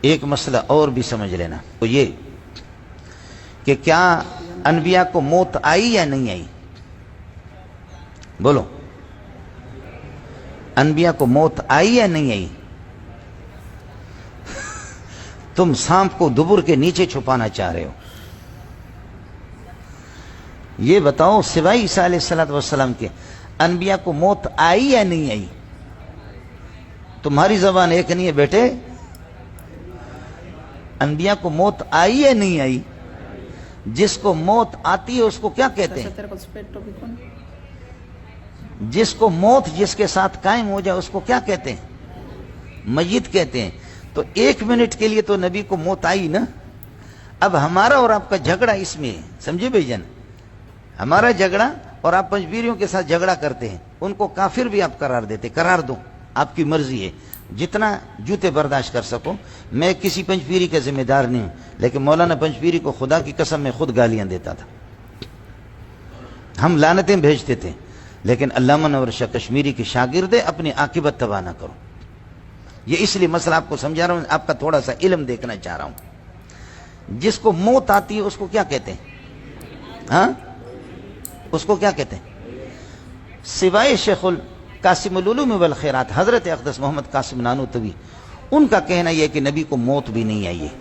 ایک مسئلہ اور بھی سمجھ لینا، تو یہ کہ کیا انبیاء کو موت آئی یا نہیں آئی؟ بولو، انبیاء کو موت آئی یا نہیں آئی؟ تم سانپ کو دبر کے نیچے چھپانا چاہ رہے ہو۔ یہ بتاؤ، سوائے عیسیٰ علیہ السلام کے انبیاء کو موت آئی یا نہیں آئی؟ تمہاری زبان ایک نہیں ہے بیٹے، انبیاء کو موت آئی یا نہیں آئی؟ جس کو موت آتی ہے اس کو کیا کہتے ہیں؟ جس کو موت جس کے ساتھ قائم ہو جائے اس کو کیا کہتے ہیں؟ میت کہتے ہیں۔ تو 1 منٹ کے لیے تو نبی کو موت آئی نا۔ اب ہمارا اور آپ کا جھگڑا اس میں ہے، سمجھے بھائی جان؟ ہمارا جھگڑا، اور آپ پنجبیریوں کے ساتھ جھگڑا کرتے ہیں، ان کو کافر بھی آپ قرار دیتے، قرار دو، آپ کی مرضی ہے، جتنا جوتے برداشت کر سکو۔ میں کسی پنجپیری کا ذمہ دار نہیں ہوں، لیکن مولانا پنجپیری کو خدا کی قسم میں خود گالیاں دیتا تھا، ہم لعنتیں بھیجتے تھے، لیکن علامہ منور شاہ کشمیری کے شاگرد اپنی عاقبت تباہ نہ کرو۔ یہ اس لیے مسئلہ آپ کو سمجھا رہا ہوں، آپ کا تھوڑا سا علم دیکھنا چاہ رہا ہوں۔ جس کو موت آتی ہے اس کو کیا کہتے ہیں؟ ہاں، اس کو کیا کہتے ہیں؟ سوائے شیخ قاسم العلوم والخیرات حضرت اقدس محمد قاسم نانوتوی، ان کا کہنا یہ ہے کہ نبی کو موت بھی نہیں آئی ہے،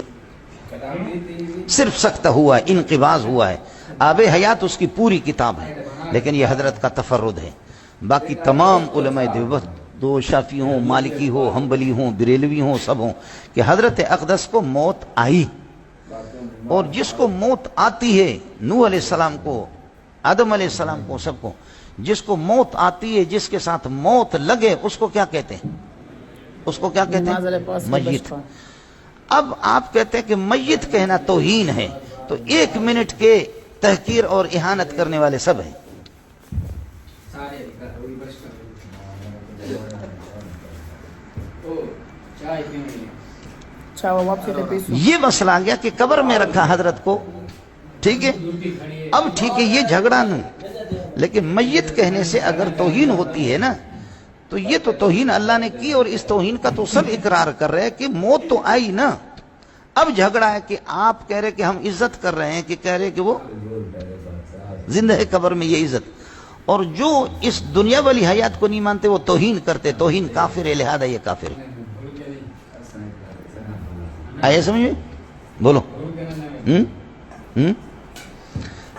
صرف سکتہ ہوا ہے، انقباض ہوا ہے، آب حیات اس کی پوری کتاب ہے، لیکن یہ حضرت کا تفرد ہے۔ باقی تمام علماء دیوبند، دو شافعی ہوں، مالکی ہو، حنبلی ہوں، بریلوی ہوں، سب ہوں، کہ حضرت اقدس کو موت آئی۔ اور جس کو موت آتی ہے، نوح علیہ السلام کو، آدم علیہ السلام کو، سب کو، جس کو موت آتی ہے، جس کے ساتھ موت لگے، اس کو کیا کہتے ہیں؟ اس کو کیا کہتے ہیں؟ میت۔ اب آپ کہتے ہیں کہ میت کہنا توہین ہے، تو 1 منٹ کے تحقیر اور اہانت کرنے والے سب ہیں۔ یہ مسئلہ آ گیا کہ قبر میں رکھا حضرت کو، ٹھیک ہے، اب ٹھیک ہے، یہ جھگڑا نہیں، لیکن میت کہنے سے اگر توہین ہوتی ہے نا، تو یہ تو توہین اللہ نے کی، اور اس توہین کا تو سب اقرار کر رہے ہیں کہ موت تو آئی نا۔ اب جھگڑا ہے کہ آپ کہہ رہے کہ ہم عزت کر رہے ہیں، کہ کہہ رہے کہ وہ زندہ ہے قبر میں، یہ عزت، اور جو اس دنیا والی حیات کو نہیں مانتے وہ توہین کرتے، توہین کافر ہے، لہذا یہ کافر ہے۔ آئے سمجھ میں؟ بولو۔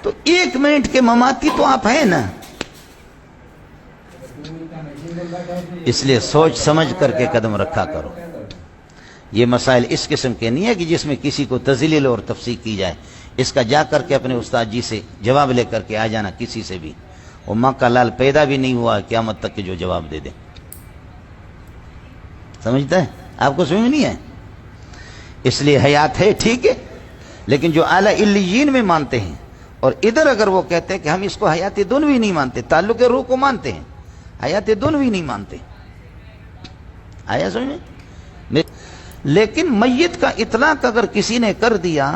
تو 1 منٹ کے مماتی تو آپ ہیں نا، اس لیے سوچ سمجھ کر کے قدم رکھا کرو۔ یہ مسائل اس قسم کے نہیں ہے کہ جس میں کسی کو تذلیل اور تفسیق کی جائے، اس کا جا کر کے اپنے استاد جی سے جواب لے کر کے آ جانا، کسی سے بھی، وہ ماں کا لال پیدا بھی نہیں ہوا قیامت تک کے جو جواب دے دے۔ سمجھتا ہے؟ آپ کو سمجھ نہیں ہے؟ اس لیے حیات ہے، ٹھیک ہے، لیکن جو اعلیٰ علیین میں مانتے ہیں، اور ادھر اگر وہ کہتے ہیں کہ ہم اس کو حیات دنوی نہیں مانتے، تعلق روح کو مانتے ہیں، حیات دنوی نہیں مانتے۔ آیا سمجھ میں؟ لیکن میت کا اطلاق اگر کسی نے کر دیا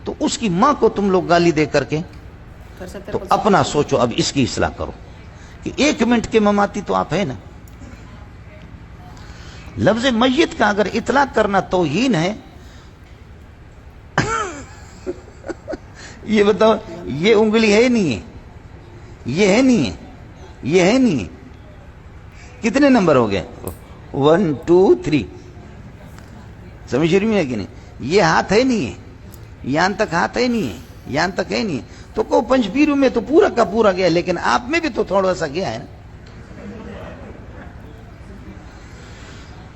تو اس کی ماں کو تم لوگ گالی دے کر کے، تو اپنا سوچو، اب اس کی اصلاح کرو کہ 1 منٹ کے مماتی تو آپ ہیں نا۔ لفظ میت کا اگر اطلاق کرنا توہین ہے، یہ بتاؤ، یہ انگلی ہے نہیں ہے، یہ ہے نہیں ہے، یہ ہے نہیں ہے، کتنے نمبر ہو گئے؟ 1 2 3، سمجھ رہی ہے کہ نہیں؟ یہ ہاتھ ہے نہیں ہے، یہاں تک ہاتھ ہے نہیں ہے، یہاں تک ہے نہیں ہے، تو کو پنجبیروں میں تو پورا کا پورا گیا، لیکن آپ میں بھی تو تھوڑا سا گیا ہے نا۔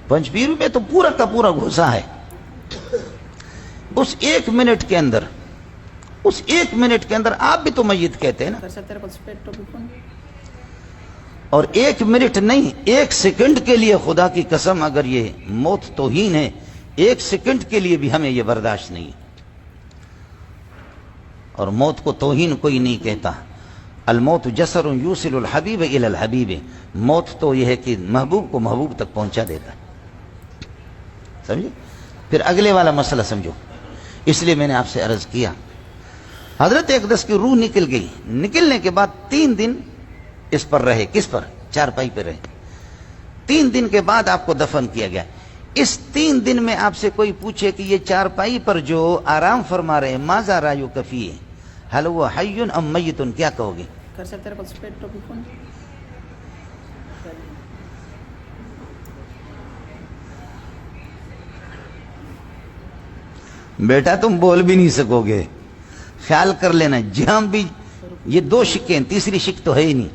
پنجبیروں میں تو پورا کا پورا گھسا ہے۔ اس 1 منٹ کے اندر، اس 1 منٹ کے اندر آپ بھی تو میت کہتے ہیں نا۔ اور 1 منٹ نہیں، 1 سیکنڈ کے لیے خدا کی قسم، اگر یہ موت توہین ہے، 1 سیکنڈ کے لیے بھی ہمیں یہ برداشت نہیں ہے۔ اور موت کو توہین کوئی نہیں کہتا۔ الموت جسر یوصل الحبیب الی الحبیب، موت تو یہ ہے کہ محبوب کو محبوب تک پہنچا دیتا ہے۔ سمجھے؟ پھر اگلے والا مسئلہ سمجھو۔ اس لیے میں نے آپ سے عرض کیا، حضرت اقدس کی روح نکل گئی، نکلنے کے بعد 3 دن اس پر رہے، کس پر؟ چارپائی پہ رہے۔ 3 دن کے بعد آپ کو دفن کیا گیا۔ اس 3 دن میں آپ سے کوئی پوچھے کہ یہ چارپائی پر جو آرام فرما رہے ہیں ماذا رایک فیہ حل وہ حی ام میت، کیا کہو گے؟ کر سکتے ہیں cospetto qui fon بیٹا تم بول بھی نہیں سکو گے، خیال کر لینا، جہاں بھی یہ 2 شکیں، تیسری شک تو ہے ہی نہیں،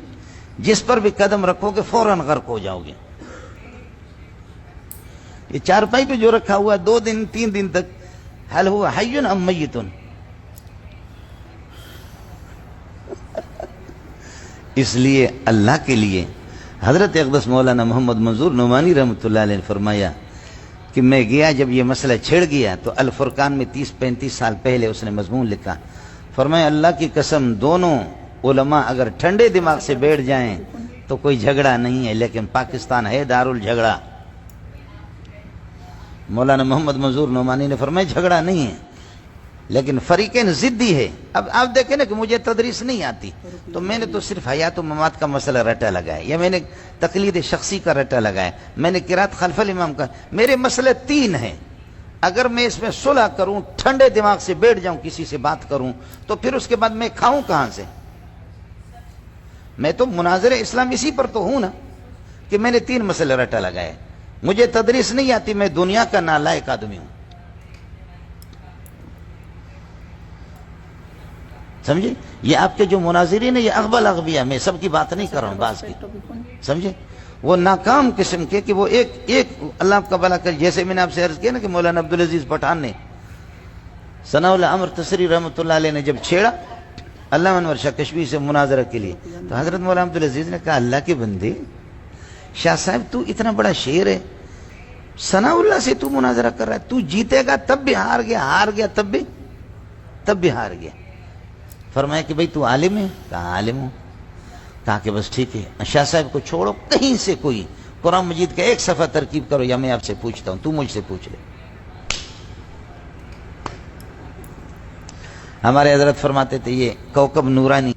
جس پر بھی قدم رکھو گے فوراً غرق ہو جاؤ گے۔ یہ چارپائی پہ جو رکھا ہوا 2 دن 3 دن تک حل ہوا حی ام میت، اس لیے اللہ کے لیے حضرت اقدس مولانا محمد منظور نعمانی رحمۃ اللہ علیہ نے فرمایا کہ میں گیا جب یہ مسئلہ چھڑ گیا تو الفرقان میں 30-35 سال پہلے اس نے مضمون لکھا، فرمایا اللہ کی قسم دونوں علماء اگر ٹھنڈے دماغ سے بیٹھ جائیں تو کوئی جھگڑا نہیں ہے، لیکن پاکستان ہے دارالجھگڑا۔ مولانا محمد منظور نعمانی نے فرمایا جھگڑا نہیں ہے لیکن فریقین ضدی ہے۔ اب آپ دیکھیں نا کہ مجھے تدریس نہیں آتی تو میں نے تو صرف حیات و ممات کا مسئلہ رٹا لگایا، یا میں نے تقلید شخصی کا رٹا لگایا، میں نے قرات خلف الامام کا، میرے مسئلے 3 ہیں۔ اگر میں اس میں صلح کروں، ٹھنڈے دماغ سے بیٹھ جاؤں، کسی سے بات کروں، تو پھر اس کے بعد میں کھاؤں کہاں سے؟ میں تو مناظر اسلام اسی پر تو ہوں نا کہ میں نے 3 مسئلے رٹا لگائے۔ مجھے تدریس نہیں آتی، میں دنیا کا نالائق آدمی ہوں، سمجھے؟ یہ آپ کے جو مناظرین ہیں یہ اغبل اغبیاء، میں سب کی بات نہیں کر رہا ہوں، بعض کی، سمجھے؟ وہ ناکام قسم کے کہ وہ ایک اللہ آپ کا بھلا کر، جیسے میں نے آپ سے عرض کیا نا کہ مولانا عبدالعزیز پٹھان نے ثناء اللہ عمر تسری رحمۃ اللہ علیہ نے جب چھیڑا علامہ انور شاہ کشمیری سے مناظرہ کے لیے، تو حضرت مولانا عبدالعزیز نے کہا اللہ کے بندے، شاہ صاحب تو اتنا بڑا شعر ہے، ثناء اللہ سے تو مناظرہ کر رہا ہے، تو جیتے گا تب بھی ہار گیا تب بھی ہار گیا۔ فرمایا کہ بھئی تو عالم ہے؟ کہا عالم ہوں۔ کہا کہ بس ٹھیک ہے، شاہ صاحب کو چھوڑو، کہیں سے کوئی قرآن مجید کا 1 صفحہ ترکیب کرو، یا میں آپ سے پوچھتا ہوں، تو مجھ سے پوچھ لے۔ ہمارے حضرت فرماتے تھے یہ کوكب نورانی